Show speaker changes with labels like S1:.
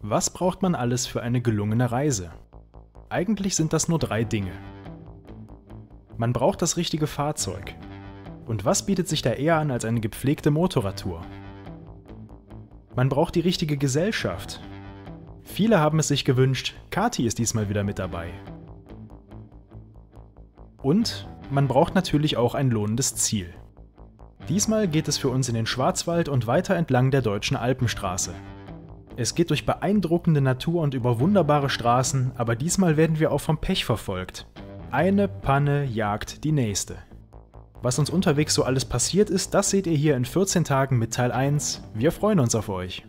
S1: Was braucht man alles für eine gelungene Reise? Eigentlich sind das nur 3 Dinge. Man braucht das richtige Fahrzeug. Und was bietet sich da eher an als eine gepflegte Motorradtour? Man braucht die richtige Gesellschaft. Viele haben es sich gewünscht, Kati ist diesmal wieder mit dabei. Und man braucht natürlich auch ein lohnendes Ziel. Diesmal geht es für uns in den Schwarzwald und weiter entlang der Deutschen Alpenstraße. Es geht durch beeindruckende Natur und über wunderbare Straßen, aber diesmal werden wir auch vom Pech verfolgt. Eine Panne jagt die nächste. Was uns unterwegs so alles passiert ist, das seht ihr hier in 14 Tagen mit Teil 1. Wir freuen uns auf euch.